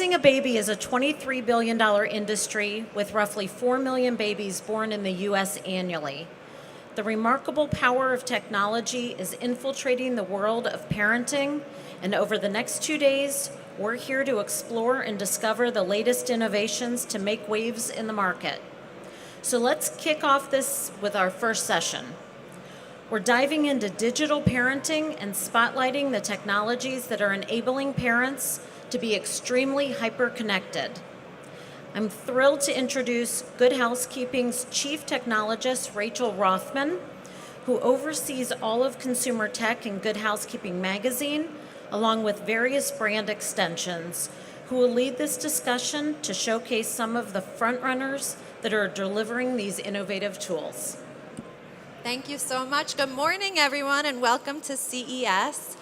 Raising a baby is a $23 billion industry with roughly 4 million babies born in the U.S. annually. The remarkable power of technology is infiltrating the world of parenting, and over the next 2 days, we're here to explore and discover the latest innovations to make waves in the market. So let's kick off this with our first session. We're diving into digital parenting and spotlighting the technologies that are enabling parents to be extremely hyper-connected. I'm thrilled to introduce Good Housekeeping's Chief Technologist, Rachel Rothman, who oversees all of consumer tech in Good Housekeeping magazine, along with various brand extensions, who will lead this discussion to showcase some of the frontrunners that are delivering these innovative tools. Thank you so much. Good morning, everyone, and welcome to CES.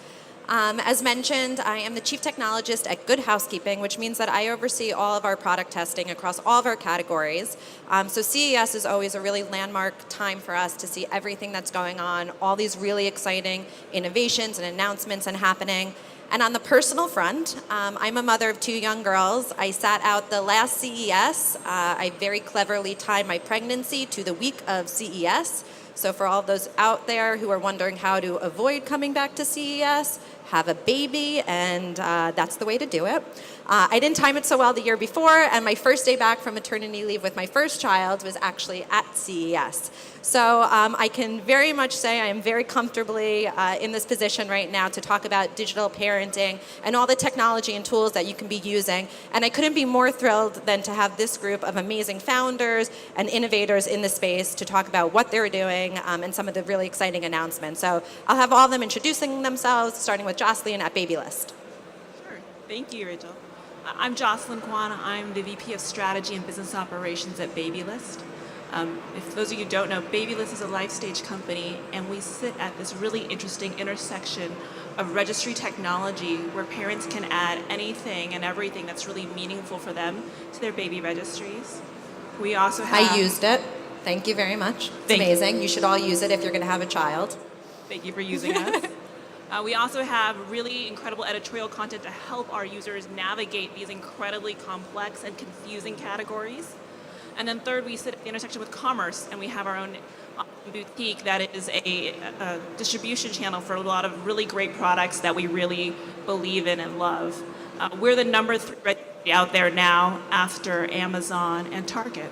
As mentioned, I am the Chief Technologist at Good Housekeeping, which means that I oversee all of our product testing across all of our categories. So CES is always a really landmark time for us to see everything that's going on, all these really exciting innovations and announcements and happening. And on the personal front, I'm a mother of 2 young girls. I sat out the last CES. I very cleverly timed my pregnancy to the week of CES. So for all those out there who are wondering how to avoid coming back to CES, have a baby, and that's the way to do it. I didn't time it so well the year before, and my first day back from maternity leave with my first child was actually at CES. So I can very much say I am very comfortably in this position right now to talk about digital parenting and all the technology and tools that you can be using. And I couldn't be more thrilled than to have this group of amazing founders and innovators in the space to talk about what they're doing and some of the really exciting announcements. So I'll have all of them introducing themselves, starting with Jocelyn at Babylist. Sure. Thank you, Rachel. I'm Jocelyn Kwan. I'm the VP of Strategy and Business Operations at Babylist. If those of you don't know, Babylist is a life stage company, and we sit at this really interesting intersection of registry technology where parents can add anything and everything that's really meaningful for them to their baby registries. We also have... I used it. Thank you very much. It's amazing. You should all use it if you're going to have a child. Thank you for using us. We also have really incredible editorial content to help our users navigate these incredibly complex and confusing categories. And then third, we sit at the intersection with commerce, and we have our own boutique that is a distribution channel for a lot of really great products that we really believe in and love. We're the number 3 registry out there now after Amazon and Target.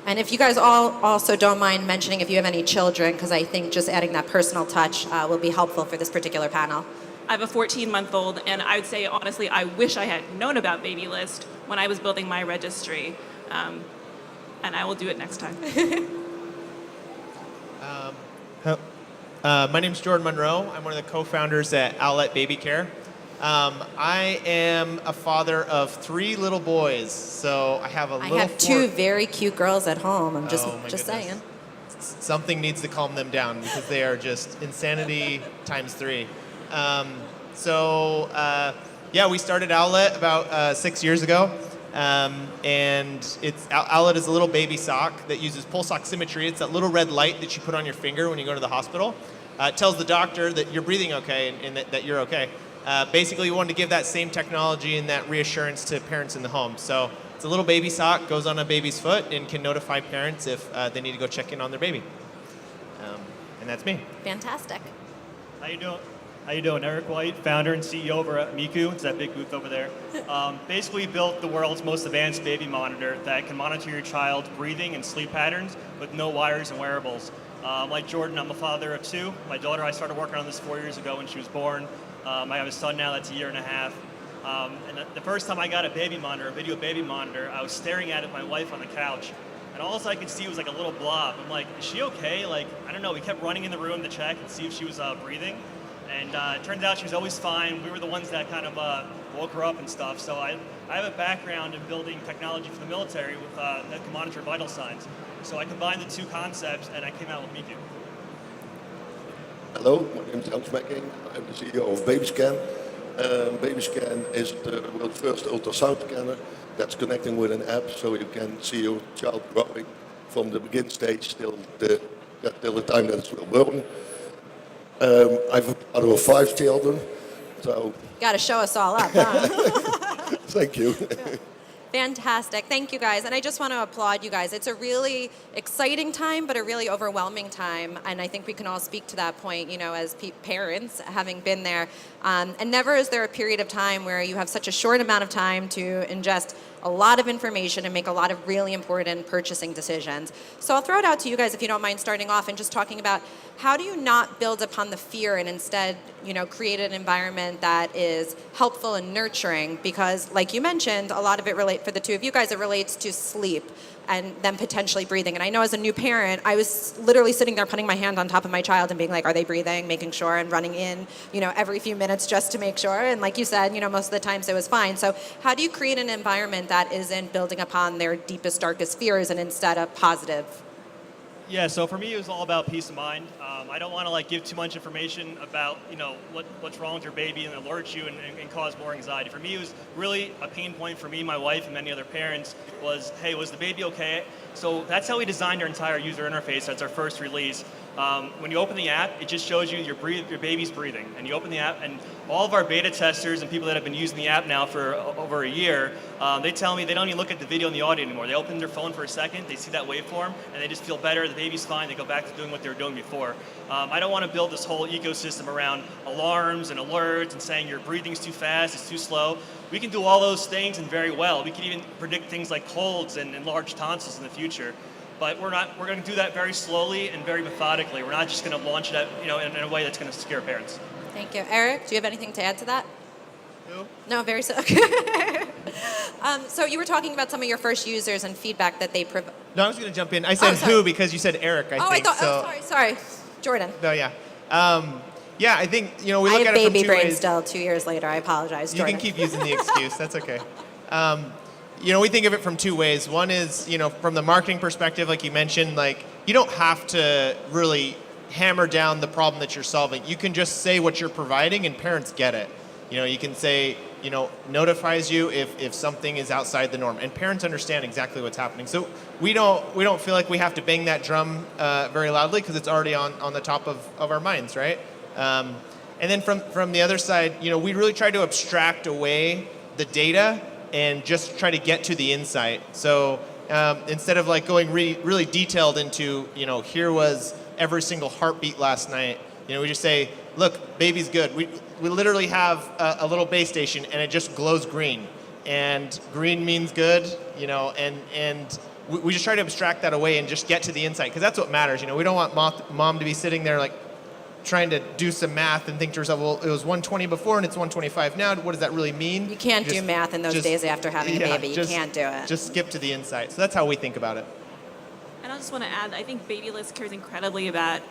And if you guys all also don't mind mentioning if you have any children, because I think just adding that personal touch will be helpful for this particular panel. I have a 14-month-old, and I would say, honestly, I wish I had known about Babylist when I was building my registry, and I will do it next time. My name's Jordan Monroe. I'm one of the co-founders at Owlet Baby Care. I am a father of 3 little boys, so I have a little... I have 2 very cute girls at home. I'm just saying. Something needs to calm them down because they are just insanity times 3. Yeah, we started Owlet about 6 years ago, and Owlet is a little baby sock that uses pulse oximetry. It's that little red light that you put on your finger when you go to the hospital. It tells the doctor that you're breathing okay and that you're okay. Basically, we wanted to give that same technology and that reassurance to parents in the home. So it's a little baby sock, goes on a baby's foot, and can notify parents if they need to go check in on their baby. And that's me. Fantastic. How you doing? Eric White, founder and CEO over at Miku. It's that big booth over there. Basically built the world's most advanced baby monitor that can monitor your child's breathing and sleep patterns with no wires and wearables. Like Jordan, I'm a father of 2. My daughter, I started working on this 4 years ago when she was born. I have a son now that's 1.5 years. And the first time I got a baby monitor, a video baby monitor, I was staring at it with my wife on the couch. And all I could see was like a little blob. I'm like, is she okay? Like, I don't know. We kept running in the room to check and see if she was breathing. And it turns out she was always fine. We were the ones that kind of woke her up and stuff. So I have a background in building technology for the military with, that can monitor vital signs. So I combined the 2 concepts and I came out with Miku. Hello, my name is Jan Smekking. I'm the CEO of Babyscan. Babyscan is the world's first ultrasound scanner that's connecting with an app, so you can see your child growing from the begin stage till the time that it's still born. I've a father of 5 children, so... Got to show us all up, huh? Thank you. Fantastic. Thank you, guys. And I just want to applaud you guys. It's a really exciting time, but a really overwhelming time. And I think we can all speak to that point, as parents, having been there. And never is there a period of time where you have such a short amount of time to ingest a lot of information and make a lot of really important purchasing decisions. So I'll throw it out to you guys if you don't mind starting off and just talking about how do you not build upon the fear and instead, create an environment that is helpful and nurturing? Because like you mentioned, a lot of it for the two of you guys, it relates to sleep and then potentially breathing. And I know as a new parent, I was literally sitting there putting my hand on top of my child and being like, are they breathing? Making sure, and running in, every few minutes just to make sure. And like you said, most of the times it was fine. So how do you create an environment that isn't building upon their deepest, darkest fears and instead a positive? Yeah, so for me, it was all about peace of mind. I don't want to give too much information about what's wrong with your baby and alert you and cause more anxiety. For me, it was really a pain point for me, my wife, and many other parents was, hey, was the baby okay? So that's how we designed our entire user interface. That's our first release. When you open the app, it just shows you your baby's breathing. And you open the app, and all of our beta testers and people that have been using the app now for over a year, they tell me they don't even look at the video and the audio anymore. They open their phone for a second, they see that waveform, and they just feel better. The baby's fine. They go back to doing what they were doing before. I don't want to build this whole ecosystem around alarms and alerts and saying your breathing's too fast, it's too slow. We can do all those things and very well. We can even predict things like colds and enlarged tonsils in the future. But we're going to do that very slowly and very methodically. We're not just going to launch it in a way that's going to scare parents. Thank you. Eric, do you have anything to add to that? No, very so. So you were talking about some of your first users and feedback that they provide. No, I was going to jump in. I said who because you said Eric, I think. Sorry. Jordan. No, yeah. Yeah, I think, we look I at have it from baby two brain ways. still 2 years later. I apologize, You Jordan. can keep using the excuse. That's okay. We think of it from two ways. One is, from the marketing perspective, like you mentioned, you don't have to really hammer down the problem that you're solving. You can just say what you're providing and parents get it. You can say, notifies you if something is outside the norm, and parents understand exactly what's happening. So we don't feel like we have to bang that drum very loudly because it's already on the top of our minds, right? And then from the other side, we really try to abstract away the data and just try to get to the insight. So instead of going really detailed into, here was every single heartbeat last night, we just say, look, baby's good. We literally have a little base station and it just glows green. And green means good, and we just try to abstract that away and just get to the insight because that's what matters. We don't want mom to be sitting there trying to do some math and think to herself, well, it was 120 before and it's 125 now. What does that really mean? You can't do math in those days after having a baby. You can't do it. Just skip to the insight. So that's how we think about it. And I just want to add, I think Babylist cares incredibly about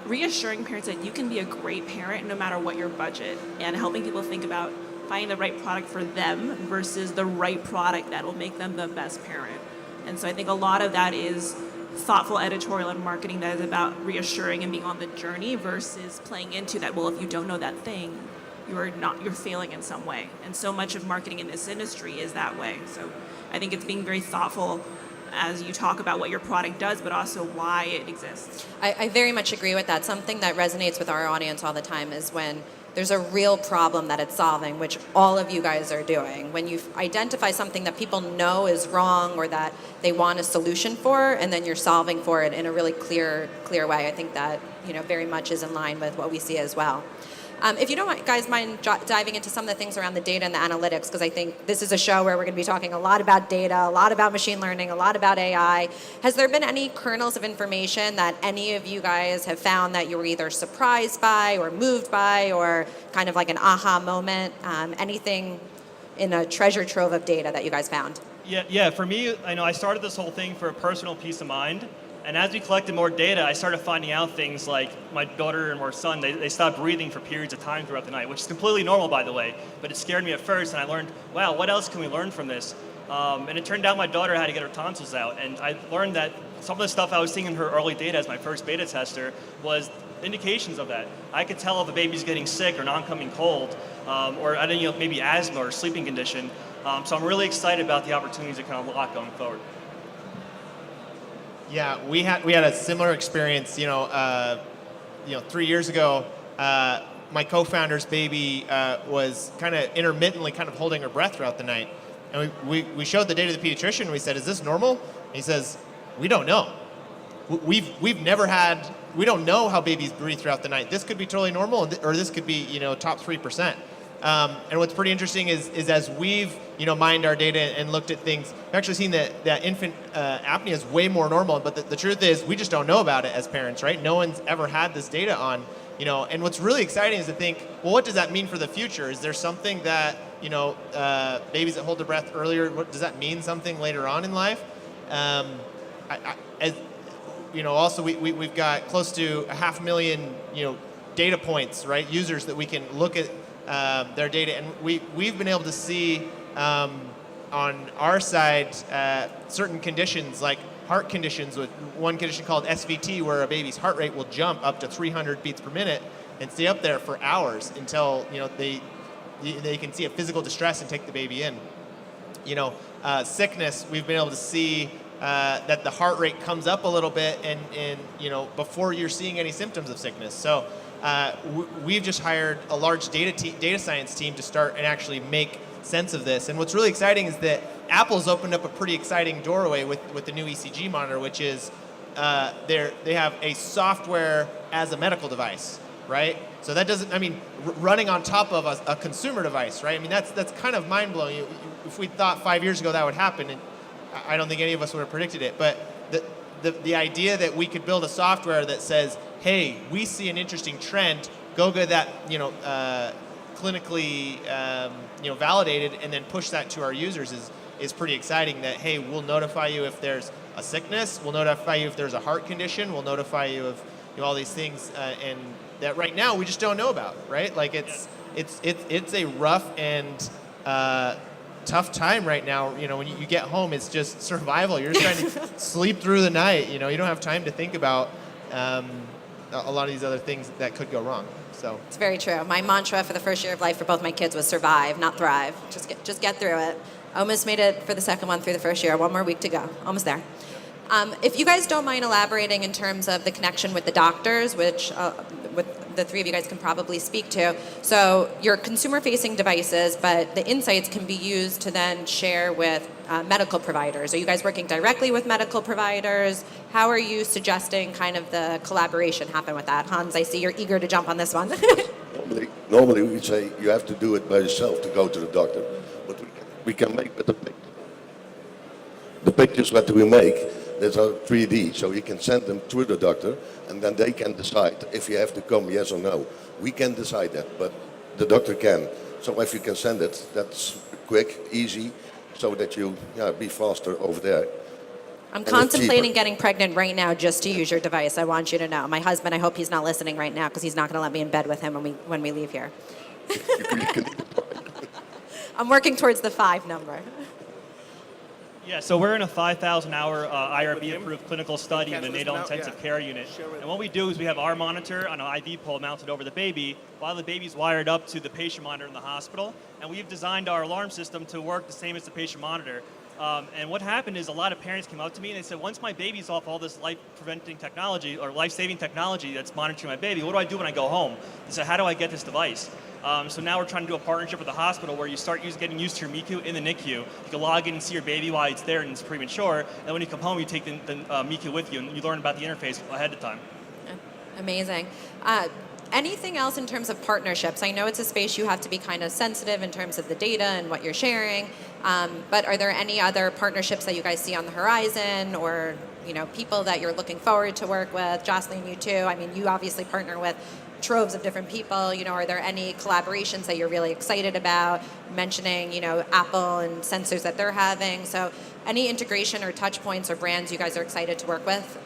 reassuring parents that you can be a great parent no matter what your budget, and helping people think about finding the right product for them versus the right product that will make them the best parent. And so I think a lot of that is thoughtful editorial and marketing that is about reassuring and being on the journey versus playing into that, well, if you don't know that thing, you're failing in some way. And so much of marketing in this industry is that way. So I think it's being very thoughtful as you talk about what your product does, but also why it exists. I very much agree with that. Something that resonates with our audience all the time is when there's a real problem that it's solving, which all of you guys are doing. When you identify something that people know is wrong or that they want a solution for, and then you're solving for it in a really clear way, I think that very much is in line with what we see as well. If you don't guys mind diving into some of the things around the data and the analytics, because I think this is a show where we're going to be talking a lot about data, a lot about machine learning, a lot about AI. Has there been any kernels of information that any of you guys have found that you were either surprised by or moved by or kind of like an aha moment? Anything in a treasure trove of data that you guys found? Yeah. For me, I started this whole thing for personal peace of mind. And as we collected more data, I started finding out things like my daughter and my son, they stopped breathing for periods of time throughout the night, which is completely normal, by the way. But it scared me at first, and I learned, wow, what else can we learn from this? And it turned out my daughter had to get her tonsils out. And I learned that some of the stuff I was seeing in her early data as my first beta tester was indications of that. I could tell if a baby's getting sick or an oncoming cold, or maybe asthma or sleeping condition. So I'm really excited about the opportunities it can unlock going forward. Yeah, we had a similar experience. 3 years ago, my co-founder's baby was kind of intermittently kind of holding her breath throughout the night. And we showed the data to the pediatrician, and we said, is this normal? And he says, we don't know. We've never had, we don't know how babies breathe throughout the night. This could be totally normal, or this could be, top 3%. And what's pretty interesting is as we've, mined our data and looked at things, we've actually seen that infant apnea is way more normal, but the truth is we just don't know about it as parents, right? No one's ever had this data on, and what's really exciting is to think, well, what does that mean for the future? Is there something that, babies that hold their breath earlier, does that mean something later on in life? Also we've got close to 500,000, data points, right? Users that we can look at their data, and we've been able to see on our side certain conditions like heart conditions, with one condition called SVT, where a baby's heart rate will jump up to 300 beats per minute and stay up there for hours until they can see a physical distress and take the baby in. Sickness, we've been able to see that the heart rate comes up a little bit and before you're seeing any symptoms of sickness. So we've just hired a large data science team to start and actually make sense of this. And what's really exciting is that Apple's opened up a pretty exciting doorway with the new ECG monitor, which is they have a software as a medical device, right? So that doesn't, running on top of a consumer device, right? That's kind of mind-blowing. If we thought 5 years ago that would happen, and I don't think any of us would have predicted it, but the idea that we could build a software that says, hey, we see an interesting trend, go get that, clinically, validated, and then push that to our users is pretty exciting. That, hey, we'll notify you if there's a sickness, we'll notify you if there's a heart condition, we'll notify you of all these things, and that right now we just don't know about, right? Like it's a rough and tough time right now. When you get home, it's just survival. You're just trying to sleep through the night. You don't have time to think about a lot of these other things that could go wrong. So It's very true. My mantra for the first year of life for both my kids was survive, not thrive. Just get through it. Almost made it for the second one through the first year. One more week to go. Almost there. If you guys don't mind elaborating in terms of the connection with the doctors, which with the three of you guys can probably speak to. So you're consumer-facing devices, but the insights can be used to then share with medical providers. Are you guys working directly with medical providers? How are you suggesting kind of the collaboration happen with that? Hans, I see you're eager to jump on this one. Normally we say you have to do it by yourself to go to the doctor, but we can make with the pictures that we make. That are 3D, so you can send them to the doctor, and then they can decide if you have to come, yes or no. We can decide that, but the doctor can. So if you can send it, that's quick, easy, so that you be faster over there. I'm contemplating getting pregnant right now just to use your device. I want you to know. My husband, I hope he's not listening right now because he's not going to let me in bed with him when we leave here. I'm working towards the 5 number. Yeah, so we're in a 5,000-hour IRB-approved clinical study in the neonatal intensive care unit. And what we do is we have our monitor on an IV pole mounted over the baby while the baby's wired up to the patient monitor in the hospital. And we've designed our alarm system to work the same as the patient monitor. And what happened is a lot of parents came up to me and they said, once my baby's off all this life-preventing technology or life-saving technology that's monitoring my baby, what do I do when I go home? They said, how do I get this device? So now we're trying to do a partnership with the hospital where you start getting used to your MICU in the NICU. You can log in and see your baby while it's there and it's premature. And then when you come home, you take the MICU with you and you learn about the interface ahead of time. Amazing. Anything else in terms of partnerships? I know it's a space you have to be kind of sensitive in terms of the data and what you're sharing. But are there any other partnerships that you guys see on the horizon, or people that you're looking forward to work with? Jocelyn, you too. You obviously partner with troves of different people. Are there any collaborations that you're really excited about? Mentioning, Apple and sensors that they're having. So any integration or touch points or brands you guys are excited to work with?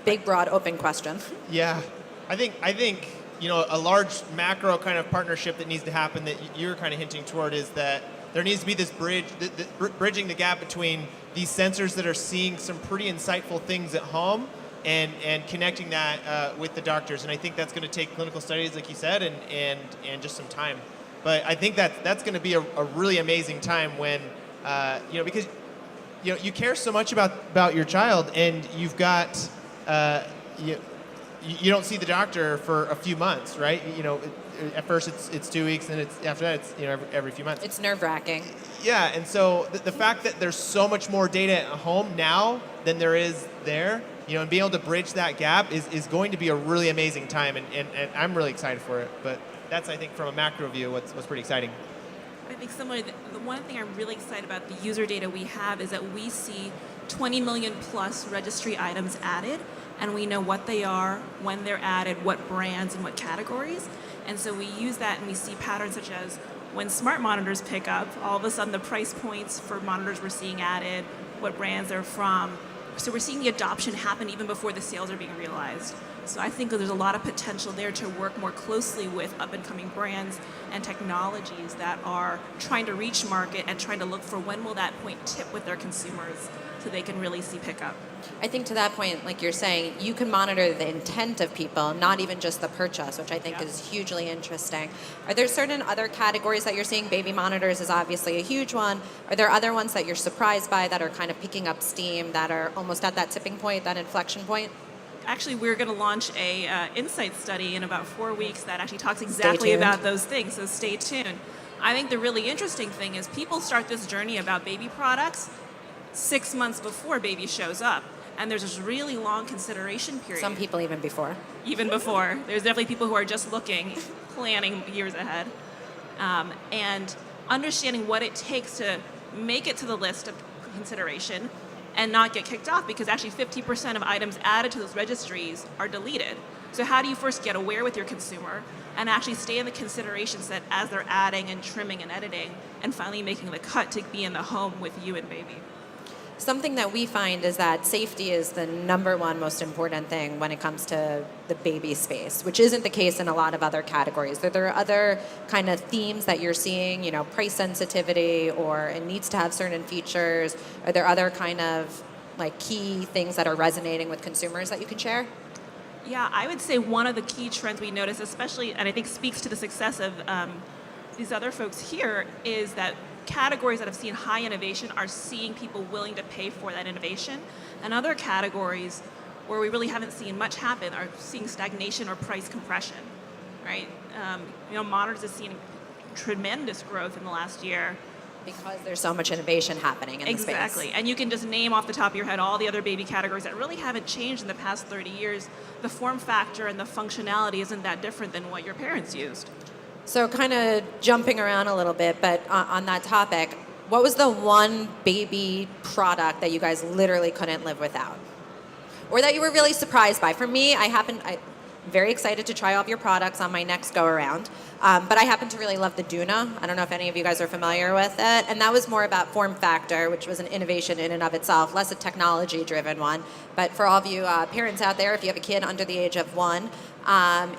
Big, broad, open question. Yeah, I think a large macro kind of partnership that needs to happen that you're kind of hinting toward is that there needs to be this bridging the gap between these sensors that are seeing some pretty insightful things at home and connecting that with the doctors. And I think that's going to take clinical studies, like you said, and just some time. But I think that's going to be a really amazing time when, because you care so much about your child, and you've got you don't see the doctor for a few months, right? At first it's 2 weeks, and after that it's every few months. It's nerve-wracking. Yeah, and so the fact that there's so much more data at home now than there is there, and being able to bridge that gap is going to be a really amazing time, and I'm really excited for it. But that's, I think, from a macro view, what's pretty exciting. I think similarly, the one thing I'm really excited about the user data we have is that we see 20 million plus registry items added, and we know what they are, when they're added, what brands and what categories. And so we use that and we see patterns such as when smart monitors pick up, all of a sudden the price points for monitors we're seeing added, what brands they're from. So we're seeing the adoption happen even before the sales are being realized. So I think that there's a lot of potential there to work more closely with up-and-coming brands and technologies that are trying to reach market and trying to look for when will that point tip with their consumers so they can really see pickup. I think to that point, like you're saying, you can monitor the intent of people, not even just the purchase, which I think is hugely interesting. Are there certain other categories that you're seeing? Baby monitors is obviously a huge one. Are there other ones that you're surprised by that are kind of picking up steam, that are almost at that tipping point, that inflection point? Actually, we're going to launch a insight study in about 4 weeks that actually talks exactly about those things, so stay tuned. I think the really interesting thing is people start this journey about baby products 6 months before baby shows up. And there's this really long consideration period. Some people even before. Even before. There's definitely people who are just looking, planning years ahead. And understanding what it takes to make it to the list of consideration and not get kicked off, because actually 50% of items added to those registries are deleted. So how do you first get aware with your consumer and actually stay in the consideration set as they're adding and trimming and editing and finally making the cut to be in the home with you and baby? Something that we find is that safety is the number one most important thing when it comes to the baby space, which isn't the case in a lot of other categories. Are there other kind of themes that you're seeing, price sensitivity, or it needs to have certain features? Are there other kind of like key things that are resonating with consumers that you can share? Yeah, I would say one of the key trends we notice, especially, and I think speaks to the success of these other folks here, is that categories that have seen high innovation are seeing people willing to pay for that innovation. And other categories where we really haven't seen much happen are seeing stagnation or price compression, right? Monitors have seen tremendous growth in the last year. Because there's so much innovation happening in the space. Exactly. And you can just name off the top of your head all the other baby categories that really haven't changed in the past 30 years. The form factor and the functionality isn't that different than what your parents used. So kind of jumping around a little bit, but on that topic, what was the one baby product that you guys literally couldn't live without? Or that you were really surprised by? For me, I'm very excited to try all of your products on my next go-around. But I happen to really love the Duna. I don't know if any of you guys are familiar with it. And that was more about form factor, which was an innovation in and of itself, less a technology-driven one. But for all of you parents out there, if you have a kid under the age of 1,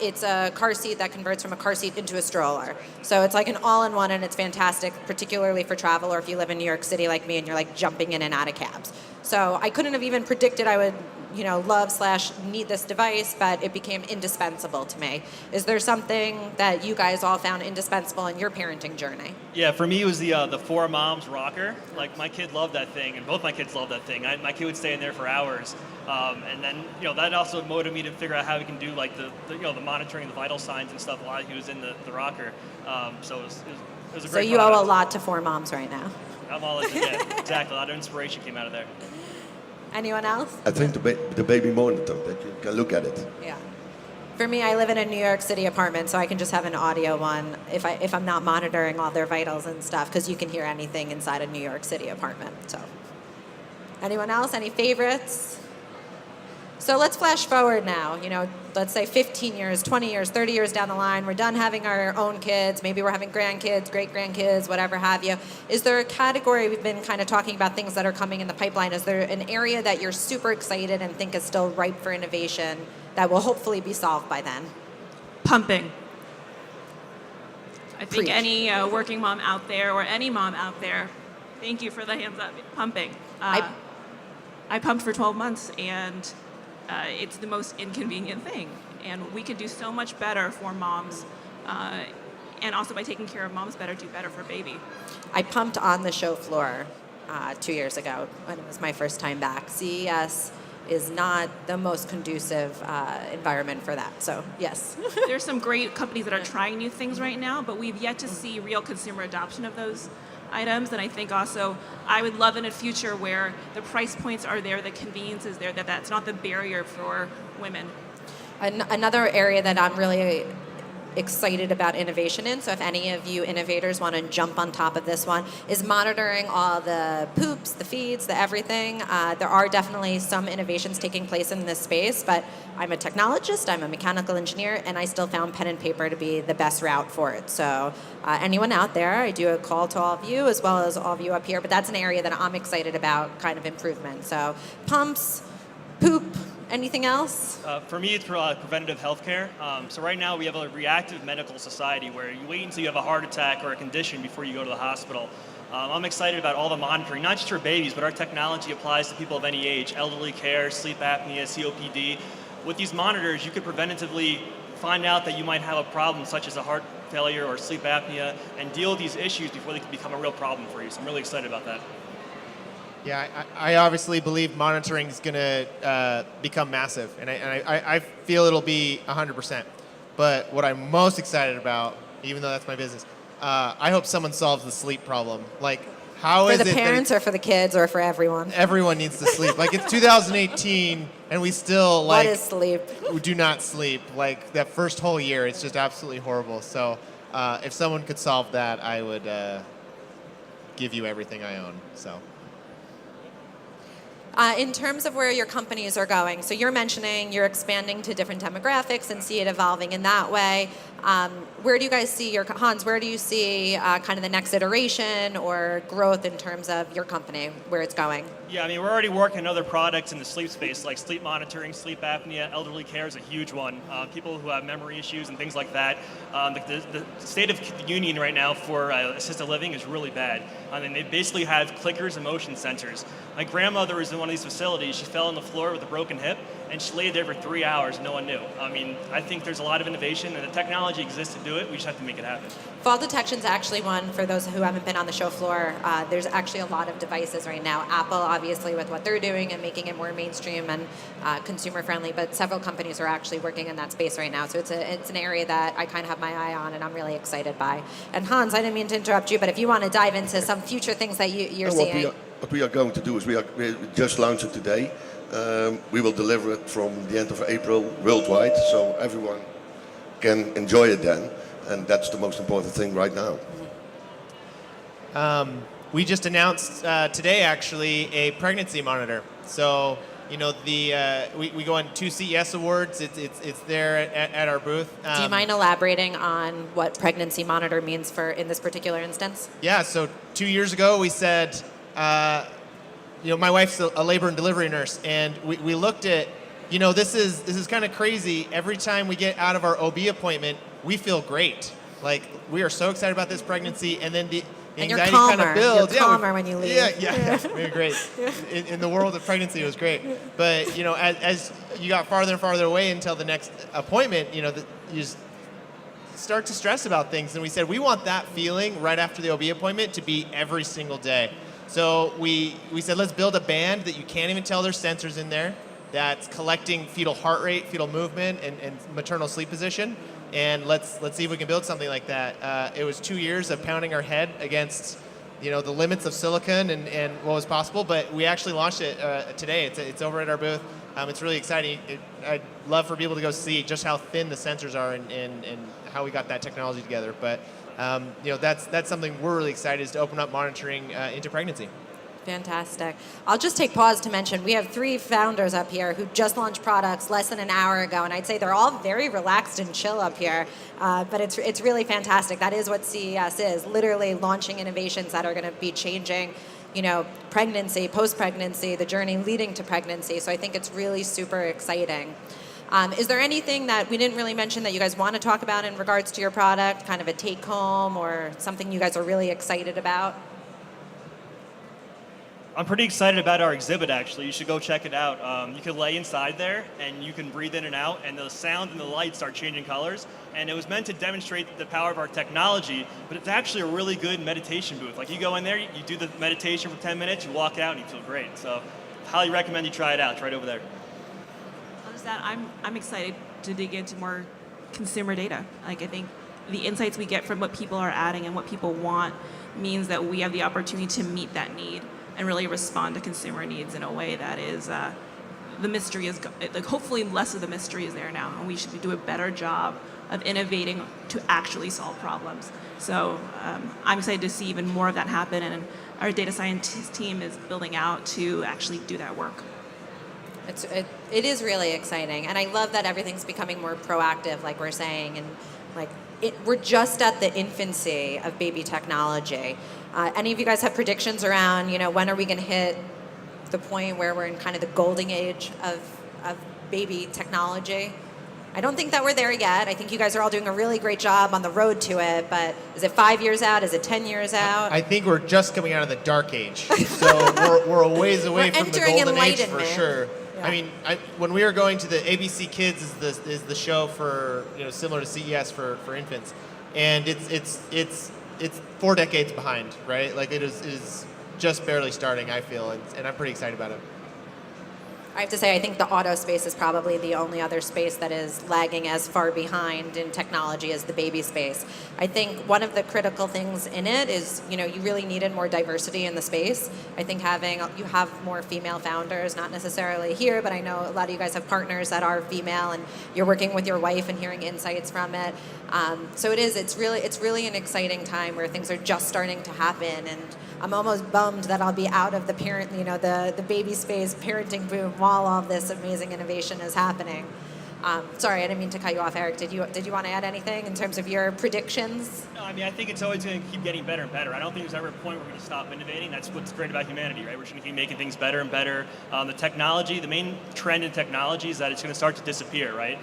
it's a car seat that converts from a car seat into a stroller. So it's like an all-in-one, and it's fantastic, particularly for travel, or if you live in New York City like me and you're like jumping in and out of cabs. So I couldn't have even predicted I would love/need this device, but it became indispensable to me. Is there something that you guys all found indispensable in your parenting journey? Yeah, for me it was the Four Moms rocker. Like, my kid loved that thing, and both my kids loved that thing. My kid would stay in there for hours, and then that also motivated me to figure out how we can do like the monitoring, the vital signs and stuff while he was in the rocker. So it was a great. So you product. owe a lot to Four Moms right now. I'm all in. Yeah, exactly. A lot of inspiration came out of there. Anyone else? I think the baby monitor, that you can look at it. Yeah. For me, I live in a New York City apartment, so I can just have an audio one if I'm not monitoring all their vitals and stuff, because you can hear anything inside a New York City apartment. So, anyone else? Any favorites? So let's flash forward now. Let's say 15 years, 20 years, 30 years down the line. We're done having our own kids. Maybe we're having grandkids, great-grandkids, whatever have you. Is there a category, we've been kind of talking about things that are coming in the pipeline. Is there an area that you're super excited and think is still ripe for innovation that will hopefully be solved by then? Pumping. I think Preach. any working mom out there, or any mom out there, thank you for the hands up. Pumping. I pumped for 12 months, and it's the most inconvenient thing. And we could do so much better for moms, and also by taking care of moms better, do better for baby. I pumped on the show floor 2 years ago when it was my first time back. CES is not the most conducive environment for that. So yes. There's some great companies that are trying new things right now, but we've yet to see real consumer adoption of those items. And I think also I would love in a future where the price points are there, the convenience is there, that's not the barrier for women. Another area that I'm really excited about innovation in, so if any of you innovators want to jump on top of this one, is monitoring all the poops, the feeds, the everything. There are definitely some innovations taking place in this space, but I'm a technologist, I'm a mechanical engineer, and I still found pen and paper to be the best route for it. So anyone out there, I do a call to all of you as well as all of you up here, but that's an area that I'm excited about kind of improvement. So pumps, poop, anything else? For me, it's preventative healthcare. So right now we have a reactive medical society where you wait until you have a heart attack or a condition before you go to the hospital. I'm excited about all the monitoring, not just for babies, but our technology applies to people of any age, elderly care, sleep apnea, COPD. With these monitors, you could preventatively find out that you might have a problem such as a heart failure or sleep apnea and deal with these issues before they can become a real problem for you. So I'm really excited about that. Yeah, I obviously believe monitoring is going to become massive, and I feel it'll be 100%. But what I'm most excited about, even though that's my business, I hope someone solves the sleep problem. Like, how is it for the parents or for the kids or for everyone? Everyone needs to sleep. Like, it's 2018, and we still, like... What is sleep? We do not sleep. Like, that first whole year, it's just absolutely horrible. So if someone could solve that, I would give you everything I own, so... In terms of where your companies are going, so you're mentioning you're expanding to different demographics and see it evolving in that way. Where do you guys see Hans, where do you see kind of the next iteration or growth in terms of your company, where it's going? Yeah, I mean, we're already working on other products in the sleep space, like sleep monitoring, sleep apnea, elderly care is a huge one. People who have memory issues and things like that. The state of the union right now for assisted living is really bad. I mean, they basically have clickers and motion sensors. My grandmother was in one of these facilities. She fell on the floor with a broken hip, and she laid there for 3 hours. No one knew. I mean, I think there's a lot of innovation, and the technology exists to do it. We just have to make it happen. Fall detection is actually one, for those who haven't been on the show floor, there's actually a lot of devices right now. Apple, obviously, with what they're doing and making it more mainstream and consumer friendly, but several companies are actually working in that space right now. So it's an area that I kind of have my eye on and I'm really excited by. And Hans, I didn't mean to interrupt you, but if you want to dive into some future things that you're seeing. What we are going to do is we just launched it today. We will deliver it from the end of April worldwide, so everyone can enjoy it then. And that's the most important thing right now. We just announced today, actually, a pregnancy monitor. So, you know, we go on 2 CES awards. It's there at our booth. Do you mind elaborating on what pregnancy monitor means in this particular instance? Yeah. So 2 years ago, we said, you know, my wife's a labor and delivery nurse, and we looked at, you know, this is kind of crazy. Every time we get out of our OB appointment, we feel great. Like, we are so excited about this pregnancy, and then the anxiety kind of builds. You're calmer when you leave. Yeah. We were great. In the world of pregnancy, it was great. But, you know, as you got farther and farther away until the next appointment, you know, you just start to stress about things. And we said, we want that feeling right after the OB appointment to be every single day. So we said, let's build a band that you can't even tell there's sensors in there, that's collecting fetal heart rate, fetal movement, and maternal sleep position. And let's see if we can build something like that. It was 2 years of pounding our head against, you know, the limits of silicon and what was possible, but we actually launched it today. It's over at our booth. It's really exciting. I'd love for people to go see just how thin the sensors are and how we got that technology together. But you know, that's something we're really excited is to open up monitoring into pregnancy. Fantastic. I'll just take pause to mention we have 3 founders up here who just launched products less than an hour ago, and I'd say they're all very relaxed and chill up here. But it's really fantastic. That is what CES is, literally launching innovations that are going to be changing, you know, pregnancy, post-pregnancy, the journey leading to pregnancy. So I think it's really super exciting. Is there anything that we didn't really mention that you guys want to talk about in regards to your product, kind of a take-home or something you guys are really excited about? I'm pretty excited about our exhibit, actually. You should go check it out. You can lay inside there, and you can breathe in and out, and the sound and the light start changing colors. And it was meant to demonstrate the power of our technology, but it's actually a really good meditation booth. Like, you go in there, you do the meditation for 10 minutes, you walk out, and you feel great. So highly recommend you try it out. It's right over there. I'll just add, I'm excited to dig into more consumer data. Like, I think the insights we get from what people are adding and what people want means that we have the opportunity to meet that need and really respond to consumer needs in a way that is the mystery is like, hopefully less of the mystery is there now, and we should do a better job of innovating to actually solve problems. So I'm excited to see even more of that happen, and our data scientist team is building out to actually do that work. It is really exciting, and I love that everything's becoming more proactive, like we're saying, and like we're just at the infancy of baby technology. Any of you guys have predictions around, when are we going to hit the point where we're in kind of the golden age of baby technology? I don't think that we're there yet. I think you guys are all doing a really great job on the road to it, but is it 5 years out? Is it 10 years out? I think we're just coming out of the dark age, so we're a ways away from the entering golden age for enlightenment. sure. Yeah. I mean, when we were going to the ABC Kids is the show for similar to CES for infants, and it's 4 decades behind, right? Like it is just barely starting, I feel, and I'm pretty excited about it. I have to say, I think the auto space is probably the only other space that is lagging as far behind in technology as the baby space. I think one of the critical things in it is, you really needed more diversity in the space. I think you have more female founders, not necessarily here, but I know a lot of you guys have partners that are female, and you're working with your wife and hearing insights from it. So it's really an exciting time where things are just starting to happen, and I'm almost bummed that I'll be out of the the baby space parenting boom while all this amazing innovation is happening. Sorry, I didn't mean to cut you off, Eric. Did you want to add anything in terms of your predictions? No, I mean, I think it's always going to keep getting better and better. I don't think there's ever a point where we're going to stop innovating. That's what's great about humanity, right? We're just going to keep making things better and better. The technology, the main trend in technology is that it's going to start to disappear, right?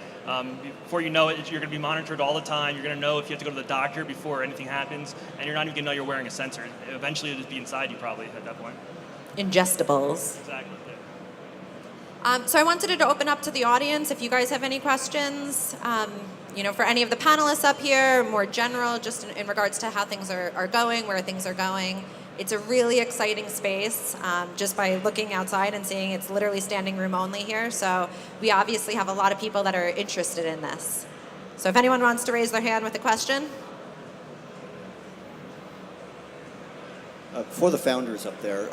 Before you know it, you're going to be monitored all the time. You're going to know if you have to go to the doctor before anything happens, and you're not even going to know you're wearing a sensor. Eventually, it'll just be inside you probably at that point. Ingestibles. Exactly. So I wanted to open up to the audience if you guys have any questions. For any of the panelists up here, more general, just in regards to how things are going, where things are going. It's a really exciting space, just by looking outside and seeing it's literally standing room only here. So we obviously have a lot of people that are interested in this. So if anyone wants to raise their hand with a question. For the founders up there,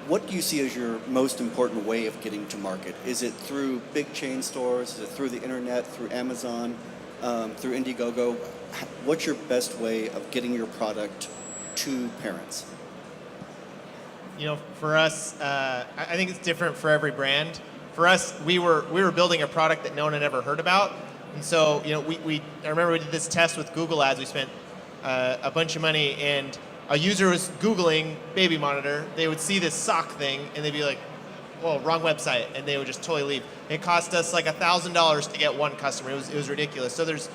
what do you see as your most important way of getting to market? Is it through big chain stores? Is it through the internet, through Amazon, through Indiegogo? What's your best way of getting your product to parents? For us, I think it's different for every brand. For us, we were building a product that no one had ever heard about, and so I remember we did this test with Google Ads. We spent a bunch of money, and a user was Googling baby monitor. They would see this sock thing, and they'd be like, "Whoa, wrong website," and they would just totally leave. It cost us like $1,000 to get one customer. It was ridiculous. So there's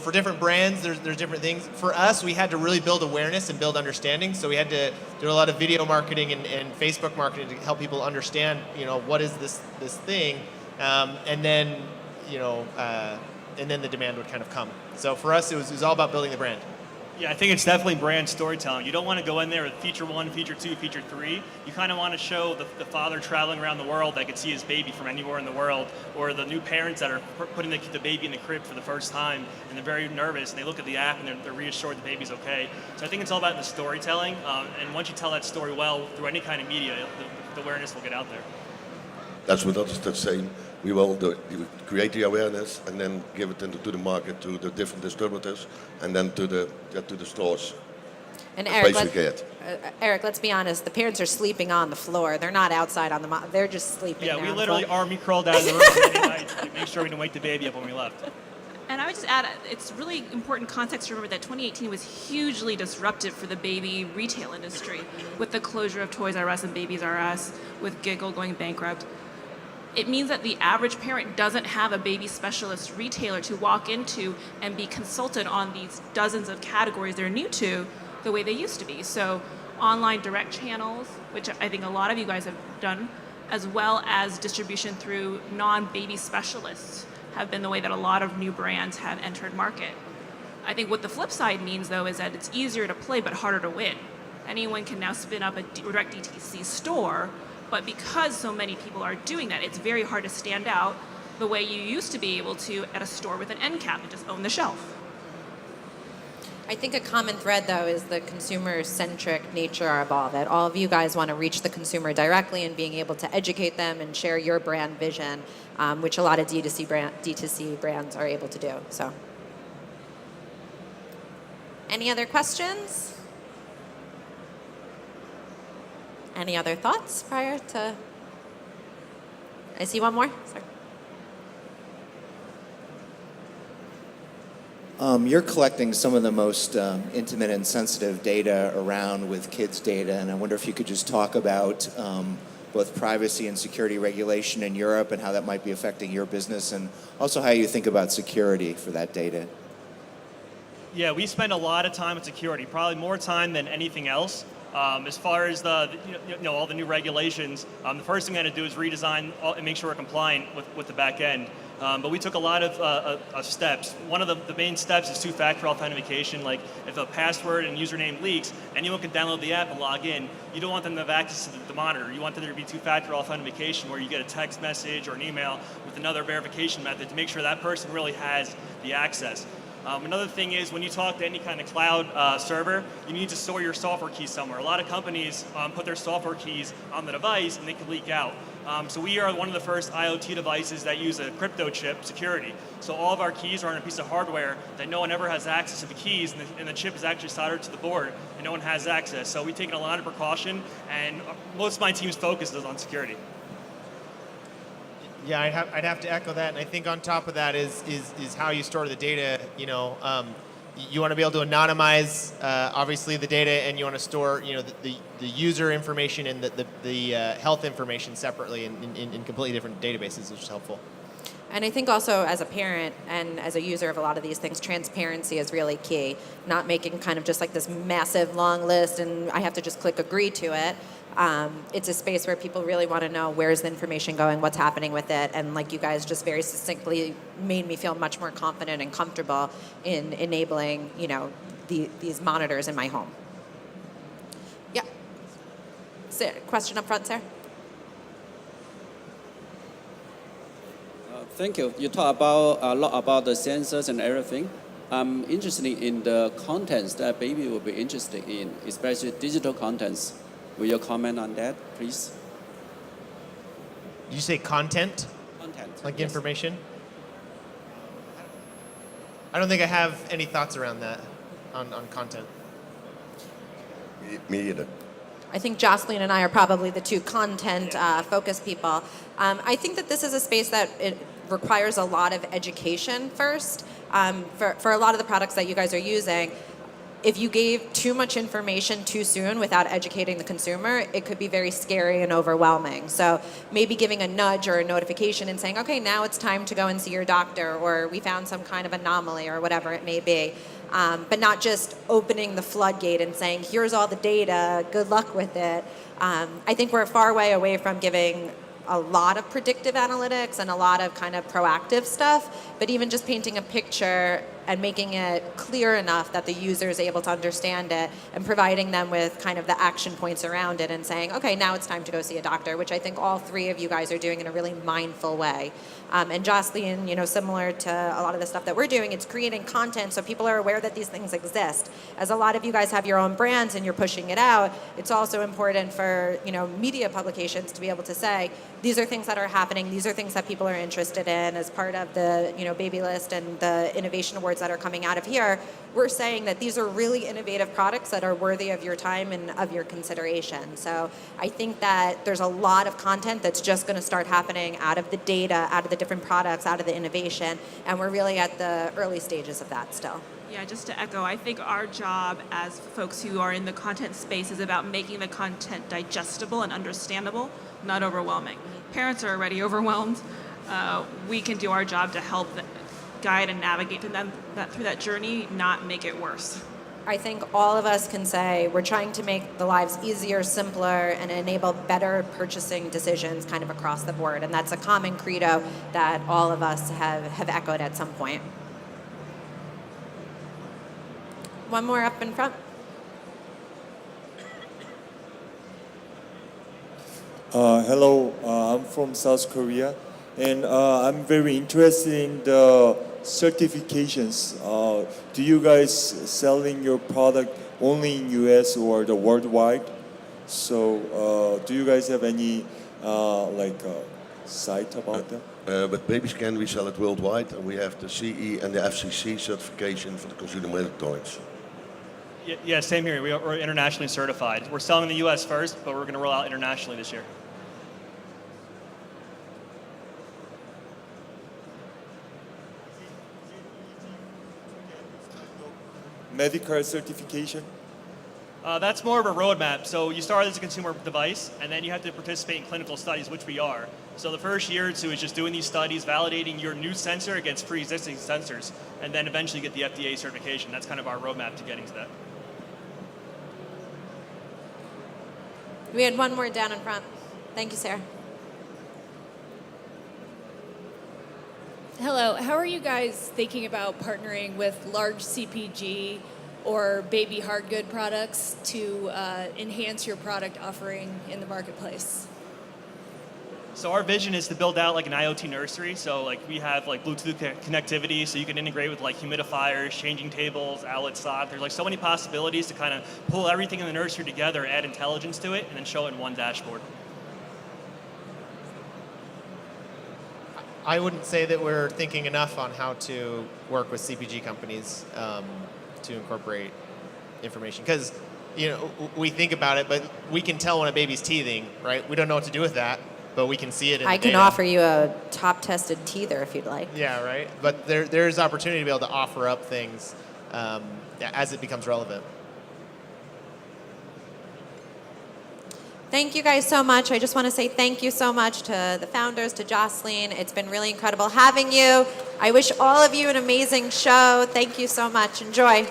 for different brands, there's different things. For us, we had to really build awareness and build understanding. So we had to do a lot of video marketing and Facebook marketing to help people understand, what is this thing, and then the demand would kind of come. So for us, it was all about building the brand. Yeah, I think it's definitely brand storytelling. You don't want to go in there with feature 1, feature 2, feature 3. You kind of want to show the father traveling around the world that could see his baby from anywhere in the world, or the new parents that are putting the baby in the crib for the first time, and they're very nervous, and they look at the app, and they're reassured the baby's okay. So I think it's all about the storytelling, and once you tell that story well through any kind of media, the awareness will get out there. That's what us the same. We will create the awareness and then give it to the market, to the different distributors, and then to the stores. And Eric, let's be honest. The parents are sleeping on the floor. They're not outside on the they're just sleeping. Yeah, there we on the literally floor. army crawled out of the room many nights to make sure we didn't wake the baby up when we left. And I would just add, it's really important context to remember that 2018 was hugely disruptive for the baby retail industry, with the closure of Toys R Us and Babies R Us, with Giggle going bankrupt. It means that the average parent doesn't have a baby specialist retailer to walk into and be consulted on these dozens of categories they're new to the way they used to be. So online direct channels, which I think a lot of you guys have done, as well as distribution through non-baby specialists, have been the way that a lot of new brands have entered market. I think what the flip side means, though, is that it's easier to play but harder to win. Anyone can now spin up a direct DTC store, But because so many people are doing that, it's very hard to stand out the way you used to be able to at a store with an end cap and just own the shelf. I think a common thread, though, is the consumer-centric nature of all of it. All of you guys want to reach the consumer directly and being able to educate them and share your brand vision, which a lot of D2C brands are able to do. So, any other questions? Any other thoughts prior to? I see one more. Sorry. You're collecting some of the most intimate and sensitive data around with kids' data, and I wonder if you could just talk about both privacy and security regulation in Europe and how that might be affecting your business, and also how you think about security for that data. Yeah, we spend a lot of time on security, probably more time than anything else. As far as all the new regulations, the first thing we had to do is redesign and make sure we're compliant with the back end. But we took a lot of steps. One of the main steps is two-factor authentication. Like if a password and username leaks, anyone can download the app and log in. You don't want them to have access to the monitor. You want there to be two-factor authentication where you get a text message or an email with another verification method to make sure that person really has the access. Another thing is when you talk to any kind of cloud server, you need to store your software keys somewhere. A lot of companies put their software keys on the device and they can leak out. So we are one of the first IoT devices that use a crypto chip security. So all of our keys are on a piece of hardware that no one ever has access to the keys, and the chip is actually soldered to the board, and no one has access. So we've taken a lot of precaution, and most of my team's focus is on security. Yeah, I'd have to echo that, and I think on top of that is how you store the data. You want to be able to anonymize obviously the data, and you want to store the user information and the health information separately in completely different databases, which is helpful. And I think also as a parent and as a user of a lot of these things, transparency is really key. Not making kind of just like this massive long list and I have to just click agree to it. It's a space where people really want to know where's the information going, what's happening with it, and like you guys just very succinctly made me feel much more confident and comfortable in enabling, these monitors in my home. Yeah. Question up front, Sarah? Thank you. You talk about a lot about the sensors and everything. I'm interested in the contents that baby will be interested in, especially digital contents. Will you comment on that, please? Did you say content? Content. Like yes. information? I don't think I have any thoughts around that on content. Me either. I think Jocelyn and I are probably the two content focused people. I think that this is a space that it requires a lot of education first. For a lot of the products that you guys are using, if you gave too much information too soon without educating the consumer, it could be very scary and overwhelming. So maybe giving a nudge or a notification and saying, okay, now it's time to go and see your doctor, or we found some kind of anomaly or whatever it may be. But not just opening the floodgate and saying, here's all the data, good luck with it. I think we're far way away from giving a lot of predictive analytics and a lot of kind of proactive stuff, but even just painting a picture and making it clear enough that the user is able to understand it and providing them with kind of the action points around it and saying, okay, now it's time to go see a doctor, which I think all three of you guys are doing in a really mindful way. And Jocelyn, similar to a lot of the stuff that we're doing, it's creating content so people are aware that these things exist. As a lot of you guys have your own brands and you're pushing it out, it's also important for, media publications to be able to say, these are things that are happening, these are things that people are interested in as part of the, Baby List and the innovation awards that are coming out of here. We're saying that these are really innovative products that are worthy of your time and of your consideration. So I think that there's a lot of content that's just going to start happening out of the data, out of the different products, out of the innovation, and we're really at the early stages of that still. Yeah, just to echo, I think our job as folks who are in the content space is about making the content digestible and understandable, not overwhelming. Parents are already overwhelmed. We can do our job to help guide and navigate them through that journey, not make it worse. I think all of us can say we're trying to make the lives easier, simpler, and enable better purchasing decisions kind of across the board. And that's a common credo that all of us have echoed at some point. One more up in front. Hello, I'm from South Korea, and I'm very interested in the certifications. Do you guys selling your product only in US or the worldwide? So, do you guys have any site about that? But BabyScan, we sell it worldwide, and we have the CE and the FCC certification for the consumer electronics. Yeah, same here. We're internationally certified. We're selling in the U.S. first, but we're going to roll out internationally this year. Medical certification? That's more of a roadmap. So you start as a consumer device, and then you have to participate in clinical studies, which we are. So the first year or two is just doing these studies, validating your new sensor against pre-existing sensors, and then eventually get the FDA certification. That's kind of our roadmap to getting to that. We had one more down in front. Thank you, Sarah. Hello, how are you guys thinking about partnering with large CPG or baby hard good products to enhance your product offering in the marketplace? So our vision is to build out like an IoT nursery. So like we have like Bluetooth connectivity, so you can integrate with like humidifiers, changing tables, outlet sock. There's like so many possibilities to kind of pull everything in the nursery together, add intelligence to it, and then show it in one dashboard. I wouldn't say that we're thinking enough on how to work with CPG companies to incorporate information. Because, you know, we think about it, but we can tell when a baby's teething, right? We don't know what to do with that, but we can see it in the I can data. offer you a top-tested teether if you'd like. Yeah, right? But there's opportunity to be able to offer up things as it becomes relevant. Thank you guys so much. I just want to say thank you so much to the founders, to Jocelyn. It's been really incredible having you. I wish all of you an amazing show. Thank you so much. Enjoy.